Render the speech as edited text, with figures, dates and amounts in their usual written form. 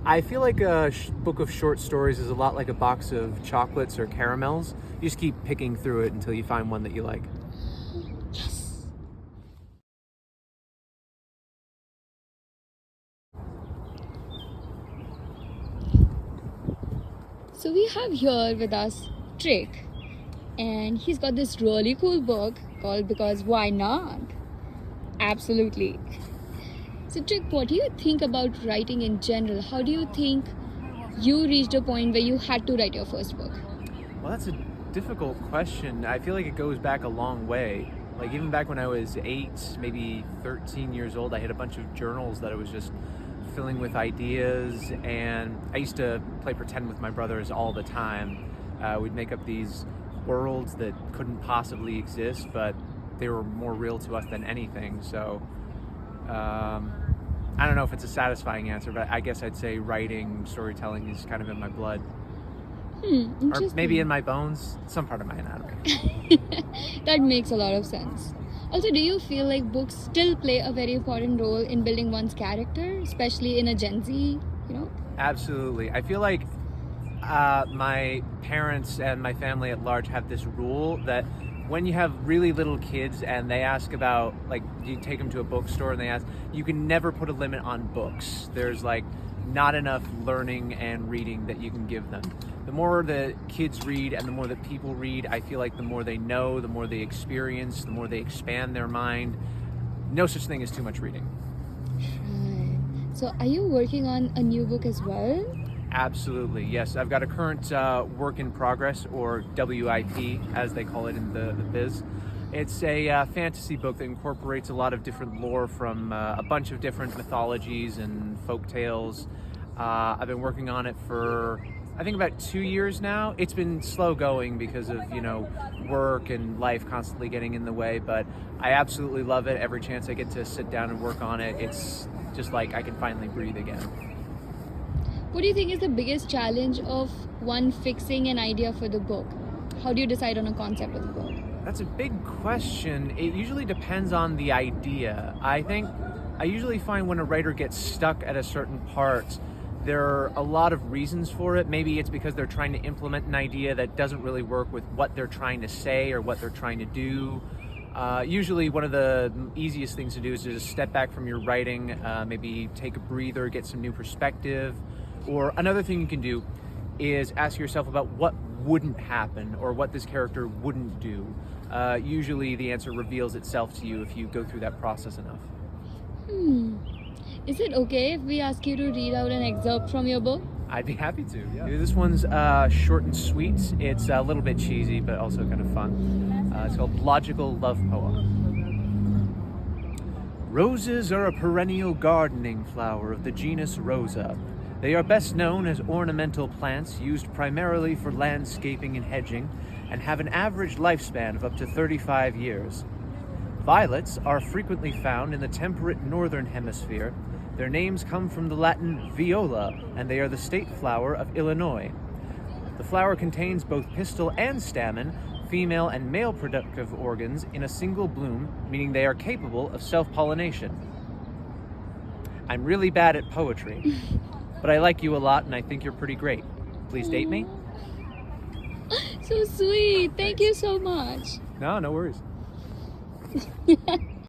I feel like a book of short stories is a lot like a box of chocolates or caramels. You just keep picking through it until you find one that you like. Yes. So we have here with us Trick, and he's got this really cool book called Because Why Not? Absolutely. So Trick, what do you think about writing in general? How do you think you reached a point where you had to write your first book? Well, that's a difficult question. I feel like it goes back a long way. Like even back when I was 8, maybe 13 years old, I had a bunch of journals that I was just filling with ideas, and I used to play pretend with my brothers all the time. We'd make up these worlds that couldn't possibly exist, but they were more real to us than anything. So I don't know if it's a satisfying answer, but I guess I'd say writing, storytelling is kind of in my blood. Or maybe in my bones, some part of my anatomy. That makes a lot of sense. Also, do you feel like books still play a very important role in building one's character, especially in a Gen Z, Absolutely. I feel like my parents and my family at large have this rule that when you have really little kids and they ask about, like, you take them to a bookstore and they ask, you can never put a limit on books. There's like not enough learning and reading that you can give them. The more the kids read and the more that people read, I feel like the more they know, the more they experience, the more they expand their mind. No such thing as too much reading. Right. So are you working on a new book as well? Absolutely, yes. I've got a current work in progress, or WIP, as they call it in the biz. It's a fantasy book that incorporates a lot of different lore from a bunch of different mythologies and folk tales. I've been working on it for, I think, about 2 years now. It's been slow going because of, work and life constantly getting in the way, but I absolutely love it. Every chance I get to sit down and work on it, it's just like I can finally breathe again. What do you think is the biggest challenge of one fixing an idea for the book? How do you decide on a concept of the book? That's a big question. It usually depends on the idea. I usually find when a writer gets stuck at a certain part, there are a lot of reasons for it. Maybe it's because they're trying to implement an idea that doesn't really work with what they're trying to say or what they're trying to do. Usually one of the easiest things to do is to just step back from your writing, maybe take a breather, get some new perspective. Or another thing you can do is ask yourself about what wouldn't happen or what this character wouldn't do. Usually the answer reveals itself to you if you go through that process enough. Is it okay if we ask you to read out an excerpt from your book? I'd be happy to, yeah. This one's short and sweet. It's a little bit cheesy, but also kind of fun. It's called Logical Love Poem. Roses are a perennial gardening flower of the genus Rosa. They are best known as ornamental plants used primarily for landscaping and hedging, and have an average lifespan of up to 35 years. Violets are frequently found in the temperate northern hemisphere. Their names come from the Latin viola, and they are the state flower of Illinois. The flower contains both pistil and stamen, female and male productive organs in a single bloom, meaning they are capable of self-pollination. I'm really bad at poetry. But I like you a lot, and I think you're pretty great. Please date me? So sweet. Thank you so much. No worries.